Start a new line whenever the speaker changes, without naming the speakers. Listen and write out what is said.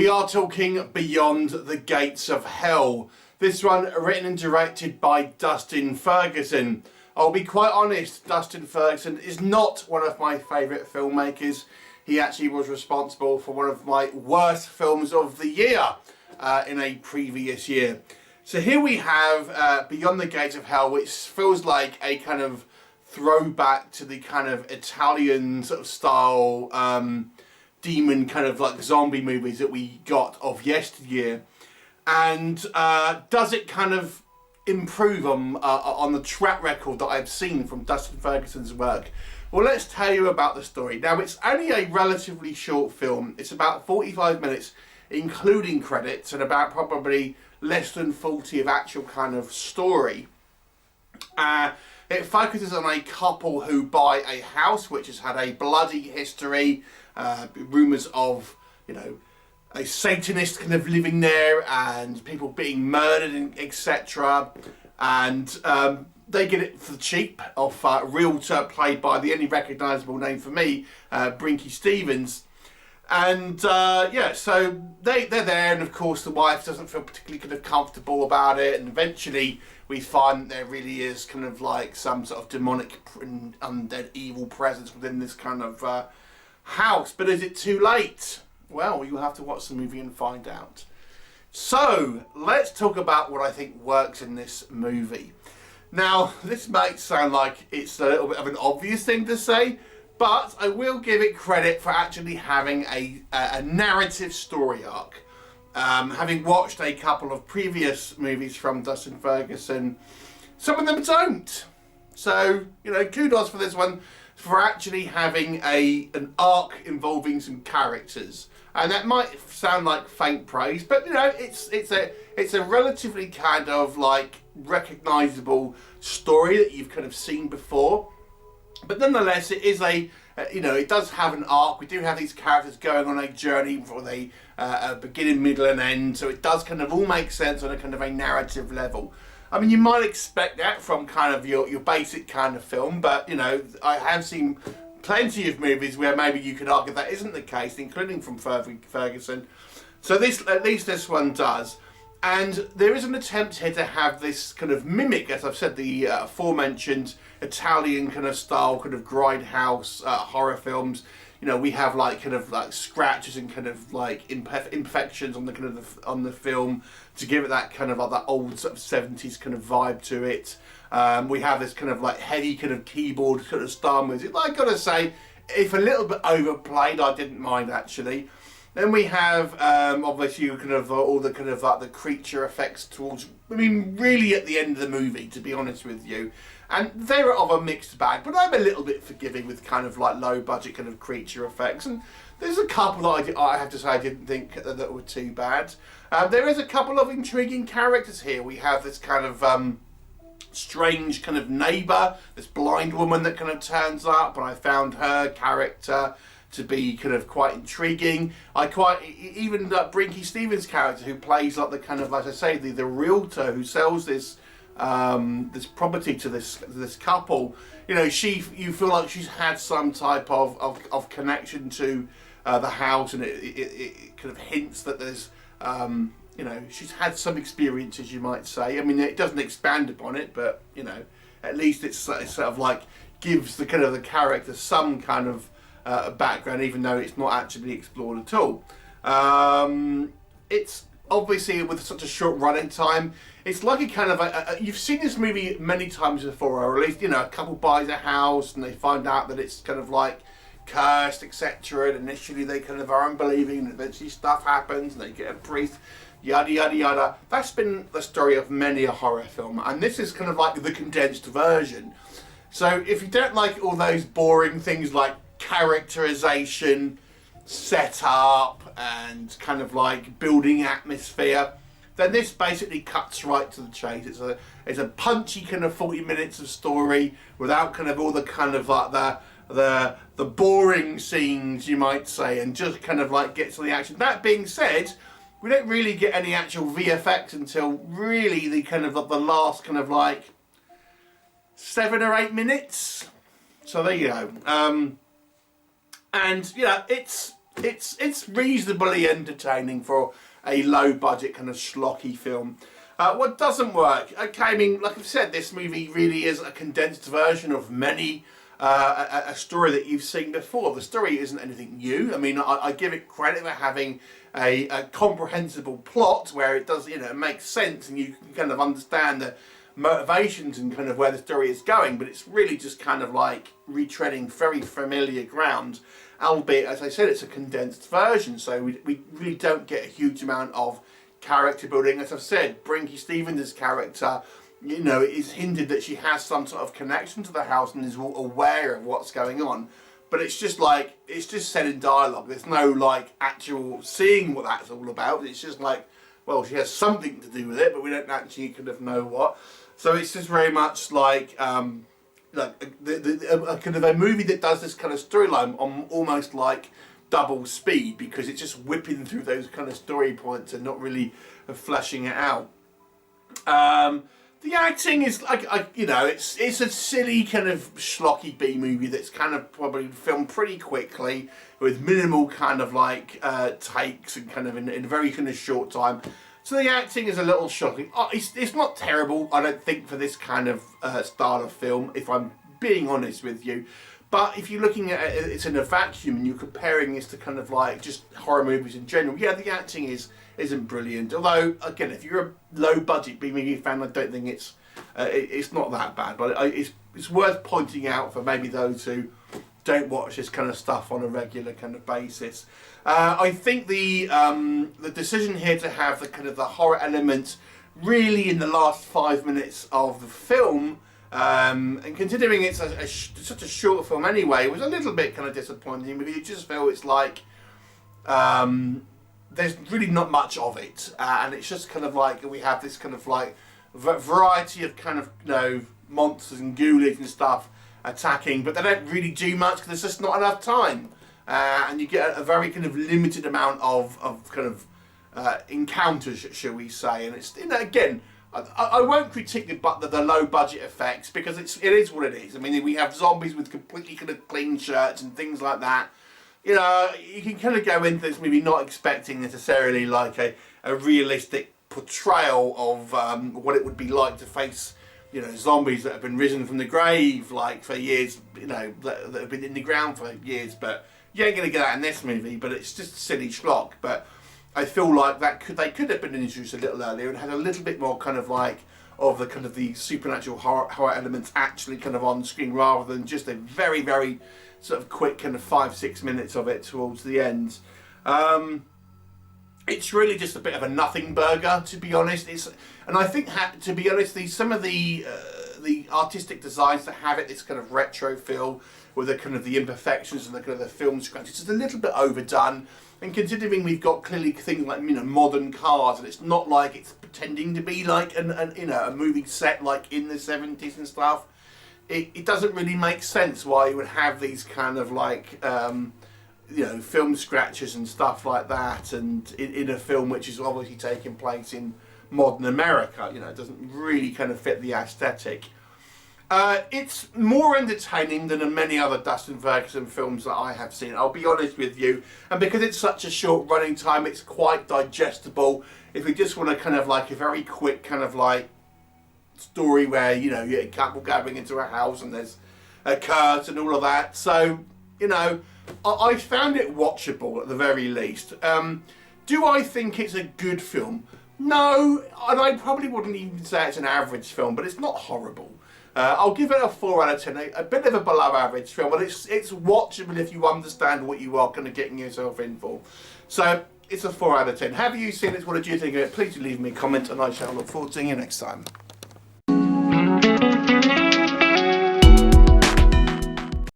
We are talking Beyond the Gates of Hell. This one written and directed by Dustin Ferguson. I'll be quite honest, Dustin Ferguson is not one of my favourite filmmakers. He actually was responsible for one of my worst films of the year in a previous year. So here we have Beyond the Gates of Hell, which feels like a kind of throwback to the kind of Italian sort of style demon kind of like zombie movies that we got of yesteryear, and does it kind of improve on the track record that I've seen from Dustin Ferguson's work? Well, let's tell you about the story. Now, it's only a relatively short film. It's about 45 minutes, including credits, and about probably less than 40 of actual kind of story. It focuses on a couple who buy a house which has had a bloody history, rumours of, you know, a Satanist kind of living there and people being murdered, etc. And they get it for the cheap off a realtor played by the only recognisable name for me, Brinke Stevens. And yeah, so they're there, and of course the wife doesn't feel particularly kind of comfortable about it, and eventually we find that there really is kind of like some sort of demonic and undead evil presence within this kind of house. But is it too late? Well, you'll have to watch the movie and find out. So let's talk about what I think works in this movie. Now, this might sound like it's a little bit of an obvious thing to say, but I will give it credit for actually having a narrative story arc. Having watched a couple of previous movies from Dustin Ferguson, some of them don't. So, you know, kudos for this one for actually having an arc involving some characters. And that might sound like faint praise, but you know, it's a relatively kind of like recognisable story that you've kind of seen before. But nonetheless, it is you know, it does have an arc. We do have these characters going on a journey for a beginning, middle and end. So it does kind of all make sense on a kind of a narrative level. I mean, you might expect that from kind of your basic kind of film. But, you know, I have seen plenty of movies where maybe you could argue that isn't the case, including from Ferguson. So at least this one does. And there is an attempt here to have this kind of mimic, as I've said, the aforementioned Italian kind of style, kind of grindhouse horror films. You know, we have like kind of like scratches and kind of like imperfections on the kind of on the film to give it that kind of like that old sort of 70s kind of vibe to it. We have this kind of like heavy kind of keyboard kind of style music. Like, I gotta say, if a little bit overplayed, I didn't mind actually. Then we have obviously kind of all the kind of like the creature effects towards, I mean, really at the end of the movie, to be honest with you. And they're of a mixed bag, but I'm a little bit forgiving with kind of like low budget kind of creature effects. And there's a couple that I have to say I didn't think that were too bad. There is a couple of intriguing characters here. We have this kind of strange kind of neighbour, this blind woman that kind of turns up, and I found her character to be kind of quite intriguing. Even Brinke Stevens' character, who plays like the kind of, like I say, the realtor who sells this this property to this couple. You know, you feel like she's had some type of connection to the house, and it kind of hints that there's you know, she's had some experiences, you might say. I mean, it doesn't expand upon it, but you know, at least it's sort of like gives the kind of the character some kind of background, even though it's not actually explored at all. It's obviously, with such a short running time, it's like a kind of you've seen this movie many times before, or at least, you know, a couple buys a house and they find out that it's kind of like cursed, etc. And initially they kind of are unbelieving, and eventually stuff happens and they get a priest, yada yada yada. That's been the story of many a horror film, and this is kind of like the condensed version. So if you don't like all those boring things like characterization, setup, and kind of like building atmosphere, then this basically cuts right to the chase. It's a punchy kind of 40 minutes of story without kind of all the kind of like the boring scenes, you might say, and just kind of like gets to the action. That being said, we don't really get any actual VFX until really the kind of the last kind of like 7 or 8 minutes. So there you go. And you know, it's it's reasonably entertaining for a low budget kind of schlocky film. What doesn't work? Okay, I mean, like I've said, this movie really is a condensed version of many a story that you've seen before. The story isn't anything new. I mean, I give it credit for having a comprehensible plot where it does, you know, it makes sense and you can kind of understand the motivations and kind of where the story is going, but it's really just kind of like retreading very familiar ground, albeit, as I said, it's a condensed version, so we really don't get a huge amount of character building. As I've said, Brinke Stevens' character, you know, it is hinted that she has some sort of connection to the house and is aware of what's going on, but it's just like, it's just said in dialogue. There's no like actual seeing what that's all about. It's just like, well, she has something to do with it, but we don't actually kind of know what. So it's just very much like a kind of a movie that does this kind of storyline on almost like double speed, because it's just whipping through those kind of story points and not really fleshing it out. The acting is like, you know, it's a silly kind of schlocky B movie that's kind of probably filmed pretty quickly with minimal kind of like takes and kind of in a very kind of short time. So the acting is a little shocking. It's not terrible, I don't think, for this kind of style of film, if I'm being honest with you. But if you're looking at it, it's in a vacuum and you're comparing this to kind of like just horror movies in general, yeah, the acting isn't brilliant. Although, again, if you're a low-budget B-movie fan, I don't think it's not that bad. But it's worth pointing out for maybe those who don't watch this kind of stuff on a regular kind of basis. I think the decision here to have the horror element really in the last 5 minutes of the film, and considering it's such a short film anyway, was a little bit kind of disappointing, because you just feel it's like there's really not much of it, and it's just kind of like we have this kind of like variety of kind of, you know, monsters and ghoulies and stuff attacking, but they don't really do much because there's just not enough time, and you get a very kind of limited amount of kind of encounters, shall we say. And it's, you know, again, I won't critique the low budget effects, because it is what it is. I mean, we have zombies with completely kind of clean shirts and things like that. You know, you can kind of go into this movie not expecting necessarily like a realistic portrayal of what it would be like to face, you know, zombies that have been risen from the grave like for years, you know, that have been in the ground for years. But you ain't going to get that in this movie, but it's just silly schlock. But I feel like they could have been introduced a little earlier and had a little bit more kind of like of the supernatural horror elements actually kind of on screen, rather than just a very, very sort of quick kind of 5-6 minutes of it towards the end. It's really just a bit of a nothing burger, to be honest. And I think, to be honest, some of the artistic designs to have it, this kind of retro feel with the kind of the imperfections and the kind of the film scratches, is a little bit overdone. And considering we've got clearly things like, you know, modern cars, and it's not like it's pretending to be like you know, a movie set like in the 70s and stuff, it doesn't really make sense why you would have these kind of like you know, film scratches and stuff like that, and in a film which is obviously taking place in modern America. You know, it doesn't really kind of fit the aesthetic. It's more entertaining than many other Dustin Ferguson films that I have seen, I'll be honest with you, and because it's such a short running time, it's quite digestible. If we just want to kind of like a very quick kind of like story where, you know, you get a couple gathering into a house and there's a curse and all of that. So, you know, I found it watchable at the very least. Do I think it's a good film? No, and I probably wouldn't even say it's an average film, but it's not horrible. I'll give it a 4 out of 10, a bit of a below average film, but it's watchable if you understand what you are kind of getting yourself in for. So it's a 4 out of 10. Have you seen it? What did you think of it? Please do leave me a comment, and I shall look forward to seeing you next time.